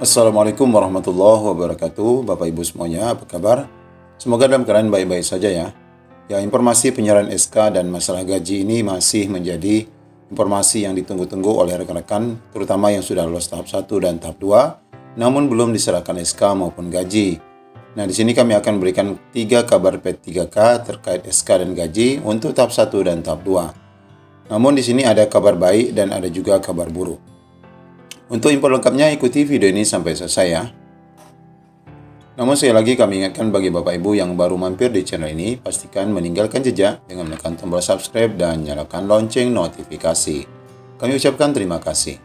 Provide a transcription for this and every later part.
Assalamualaikum warahmatullahi wabarakatuh. Bapak Ibu semuanya, apa kabar? Semoga dalam keadaan baik-baik saja ya. Ya, informasi penyerahan SK dan masalah gaji ini masih menjadi informasi yang ditunggu-tunggu oleh rekan-rekan, terutama yang sudah lulus tahap 1 dan tahap 2, namun belum diserahkan SK maupun gaji. Nah, di sini kami akan berikan 3 kabar P3K terkait SK dan gaji untuk tahap 1 dan tahap 2. Namun di sini ada kabar baik dan ada juga kabar buruk. Untuk info lengkapnya ikuti video ini sampai selesai ya. Namun sekali lagi kami ingatkan bagi Bapak Ibu yang baru mampir di channel ini, pastikan meninggalkan jejak dengan menekan tombol subscribe dan nyalakan lonceng notifikasi. Kami ucapkan terima kasih.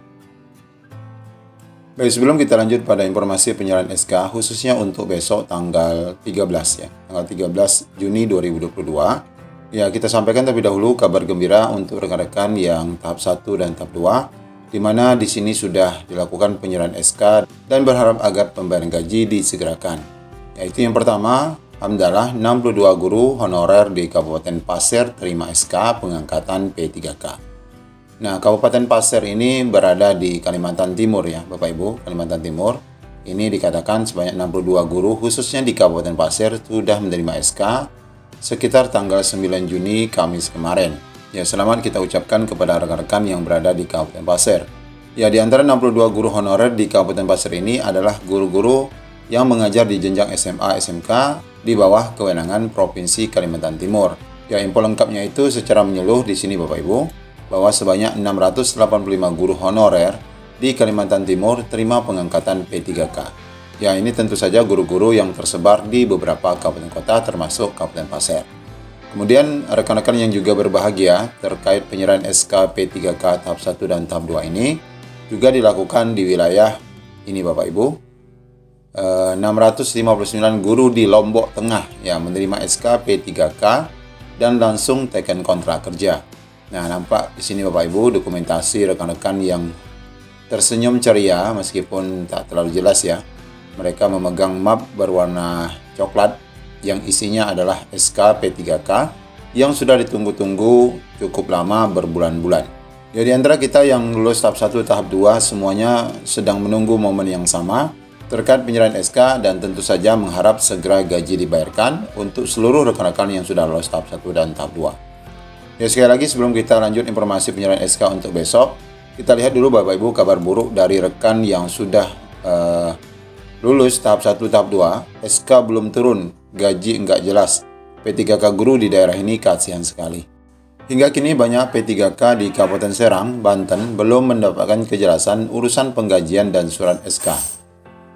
Baik, sebelum kita lanjut pada informasi penyerahan SK khususnya untuk besok tanggal 13 ya, tanggal 13 Juni 2022. Ya, kita sampaikan terlebih dahulu kabar gembira untuk rekan-rekan yang tahap 1 dan tahap 2. Di mana di sini sudah dilakukan penyerahan SK dan berharap agar pembayaran gaji disegerakan. Yaitu yang pertama, alhamdulillah 62 guru honorer di Kabupaten Pasir terima SK pengangkatan P3K. Nah, Kabupaten Pasir ini berada di Kalimantan Timur ya, Bapak Ibu, Kalimantan Timur. Ini dikatakan sebanyak 62 guru khususnya di Kabupaten Pasir sudah menerima SK sekitar tanggal 9 Juni Kamis kemarin. Ya, selamat kita ucapkan kepada rekan-rekan yang berada di Kabupaten Pasir. Ya, di antara 62 guru honorer di Kabupaten Pasir ini adalah guru-guru yang mengajar di jenjang SMA, SMK di bawah kewenangan Provinsi Kalimantan Timur. Ya, info lengkapnya itu secara menyeluruh di sini Bapak Ibu, bahwa sebanyak 685 guru honorer di Kalimantan Timur terima pengangkatan P3K. Ya, ini tentu saja guru-guru yang tersebar di beberapa kabupaten kota termasuk Kabupaten Pasir. Kemudian rekan-rekan yang juga berbahagia terkait penyerahan SK P3K tahap 1 dan tahap 2 ini juga dilakukan di wilayah ini Bapak Ibu. 659 guru di Lombok Tengah yang menerima SK P3K dan langsung teken kontrak kerja. Nah, nampak di sini Bapak Ibu dokumentasi rekan-rekan yang tersenyum ceria meskipun tak terlalu jelas ya. Mereka memegang map berwarna coklat yang isinya adalah SK P3K yang sudah ditunggu-tunggu cukup lama berbulan-bulan. Ya, di antara kita yang lulus tahap 1, tahap 2 semuanya sedang menunggu momen yang sama terkait penyerahan SK dan tentu saja mengharap segera gaji dibayarkan untuk seluruh rekan-rekan yang sudah lulus tahap 1 dan tahap 2. Ya, sekali lagi sebelum kita lanjut informasi penyerahan SK untuk besok, kita lihat dulu Bapak Ibu kabar buruk dari rekan yang sudah lulus tahap 1, tahap 2, SK belum turun, gaji enggak jelas. P3K guru di daerah ini kasihan sekali. Hingga kini banyak P3K di Kabupaten Serang, Banten belum mendapatkan kejelasan urusan penggajian dan surat SK.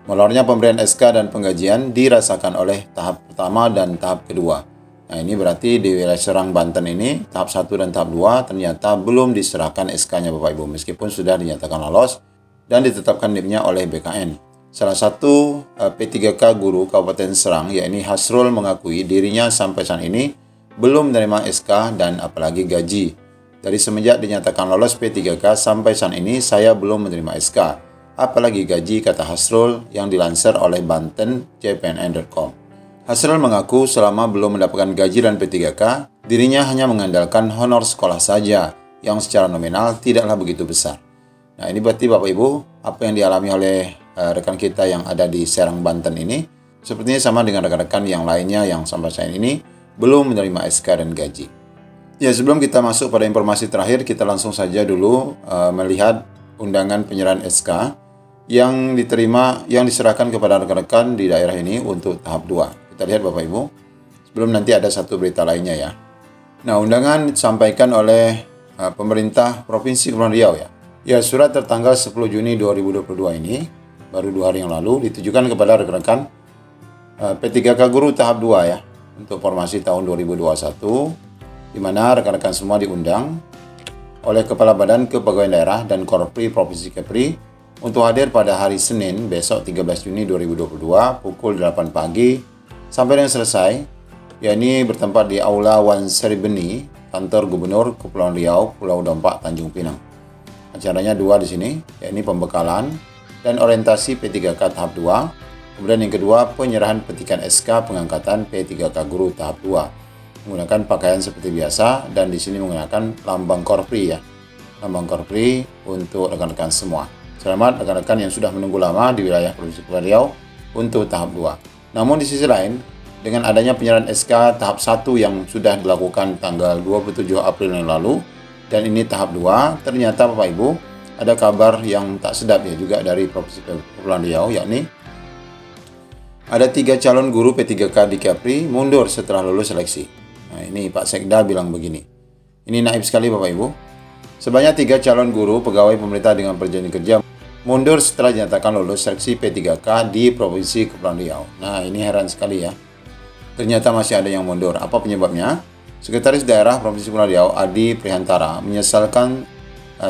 Molornya pemberian SK dan penggajian dirasakan oleh tahap pertama dan tahap kedua. Nah, ini berarti di wilayah Serang, Banten ini tahap 1 dan tahap 2 ternyata belum diserahkan SK-nya Bapak Ibu meskipun sudah dinyatakan lolos dan ditetapkan NIM-nya oleh BKN. Salah satu P3K guru Kabupaten Serang, yakni Hasrul, mengakui dirinya sampai saat ini belum menerima SK dan apalagi gaji. Dari semenjak dinyatakan lolos P3K sampai saat ini saya belum menerima SK, apalagi gaji, kata Hasrul yang dilansir oleh Banten CPNN.com. Hasrul mengaku selama belum mendapatkan gaji dan P3K, dirinya hanya mengandalkan honor sekolah saja yang secara nominal tidaklah begitu besar. Nah, ini berarti Bapak Ibu, apa yang dialami oleh rekan kita yang ada di Serang, Banten ini sepertinya sama dengan rekan-rekan yang lainnya yang sampai saat ini belum menerima SK dan gaji. Ya, sebelum kita masuk pada informasi terakhir, kita langsung saja dulu melihat undangan penyerahan SK yang diterima, yang diserahkan kepada rekan-rekan di daerah ini untuk tahap 2. Kita lihat Bapak Ibu, sebelum nanti ada satu berita lainnya ya. Nah, undangan disampaikan oleh pemerintah Provinsi Kepulauan Riau ya. Ya, surat tertanggal 10 Juni 2022 ini baru 2 hari yang lalu ditujukan kepada rekan-rekan P3K guru tahap 2 ya untuk formasi tahun 2021, di mana rekan-rekan semua diundang oleh Kepala Badan Kepegawaian Daerah dan Korpri Provinsi Kepri untuk hadir pada hari Senin besok 13 Juni 2022 pukul 8 pagi sampai dengan selesai, yakni bertempat di Aula Wan Seribeni, Kantor Gubernur Kepulauan Riau, Pulau Dompak, Tanjung Pinang. Acaranya 2 di sini, yakni pembekalan dan orientasi P3K tahap 2. Kemudian yang kedua, penyerahan petikan SK pengangkatan P3K guru tahap 2. Menggunakan pakaian seperti biasa dan di sini menggunakan lambang Korpri ya. Lambang Korpri untuk rekan-rekan semua. Selamat rekan-rekan yang sudah menunggu lama di wilayah Provinsi Kepulauan Riau untuk tahap 2. Namun di sisi lain, dengan adanya penyerahan SK tahap 1 yang sudah dilakukan tanggal 27 April yang lalu, dan ini tahap 2, ternyata Bapak Ibu, ada kabar yang tak sedap ya juga dari Provinsi Kepulauan Riau, yakni ada 3 calon guru P3K di Kepri mundur setelah lulus seleksi. Nah, ini Pak Sekda bilang begini. Ini naib sekali Bapak Ibu. Sebanyak 3 calon guru pegawai pemerintah dengan perjanjian kerja mundur setelah dinyatakan lulus seleksi P3K di Provinsi Kepulauan Riau. Nah, ini heran sekali ya. Ternyata masih ada yang mundur. Apa penyebabnya? Sekretaris Daerah Provinsi Kepulauan Riau, Adi Prihantara, menyesalkan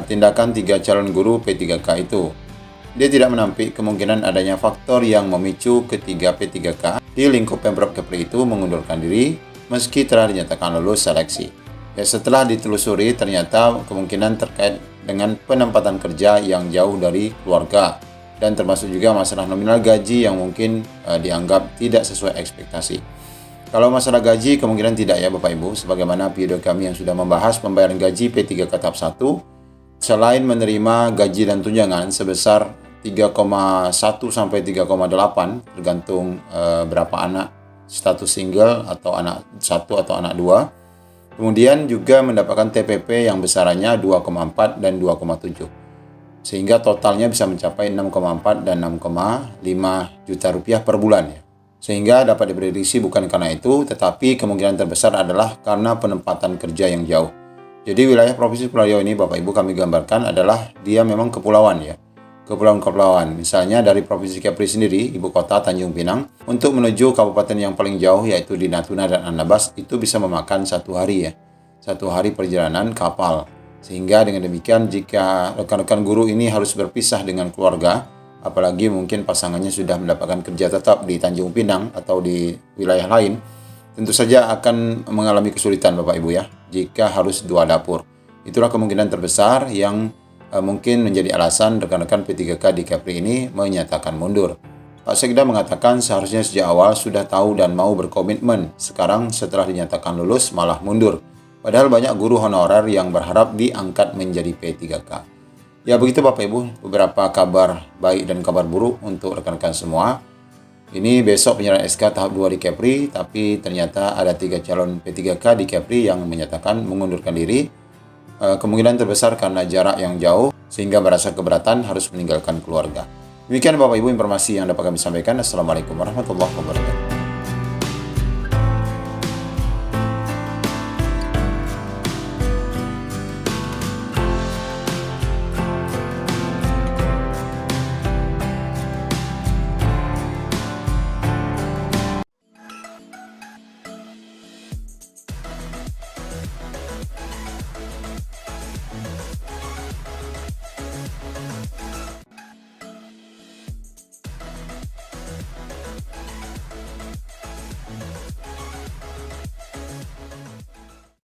tindakan 3 calon guru P3K itu. Dia tidak menampik kemungkinan adanya faktor yang memicu ketiga P3K di lingkup Pemprov Kepri itu mengundurkan diri meski telah dinyatakan lulus seleksi. Ya, setelah ditelusuri ternyata kemungkinan terkait dengan penempatan kerja yang jauh dari keluarga dan termasuk juga masalah nominal gaji yang mungkin dianggap tidak sesuai ekspektasi. Kalau masalah gaji kemungkinan tidak ya Bapak Ibu, sebagaimana video kami yang sudah membahas pembayaran gaji P3K tahap 1, selain menerima gaji dan tunjangan sebesar 3,1 sampai 3,8 tergantung berapa anak status single atau anak 1 atau anak 2. Kemudian juga mendapatkan TPP yang besarannya 2,4 dan 2,7. Sehingga totalnya bisa mencapai 6,4 dan 6,5 juta rupiah per bulan ya. Sehingga dapat diprediksi bukan karena itu, tetapi kemungkinan terbesar adalah karena penempatan kerja yang jauh. Jadi wilayah Provinsi Kepulauan Riau ini Bapak Ibu kami gambarkan adalah dia memang kepulauan ya. Kepulauan-kepulauan. Misalnya dari Provinsi Kepri sendiri, ibu kota Tanjung Pinang, untuk menuju kabupaten yang paling jauh yaitu di Natuna dan Anambas itu bisa memakan 1 hari ya. 1 hari perjalanan kapal. Sehingga dengan demikian jika rekan-rekan guru ini harus berpisah dengan keluarga, apalagi mungkin pasangannya sudah mendapatkan kerja tetap di Tanjung Pinang atau di wilayah lain, tentu saja akan mengalami kesulitan Bapak Ibu ya, jika harus 2 dapur. Itulah kemungkinan terbesar yang mungkin menjadi alasan rekan-rekan P3K di Kepri ini menyatakan mundur. Pak Sekda mengatakan seharusnya sejak awal sudah tahu dan mau berkomitmen, sekarang setelah dinyatakan lulus malah mundur. Padahal banyak guru honorer yang berharap diangkat menjadi P3K. Ya begitu Bapak Ibu, beberapa kabar baik dan kabar buruk untuk rekan-rekan semua. Ini besok penyerahan SK tahap 2 di Kepri, tapi ternyata ada 3 calon P3K di Kepri yang menyatakan mengundurkan diri. Kemungkinan terbesar karena jarak yang jauh, sehingga merasa keberatan harus meninggalkan keluarga. Demikian Bapak Ibu informasi yang dapat kami sampaikan. Assalamualaikum warahmatullahi wabarakatuh.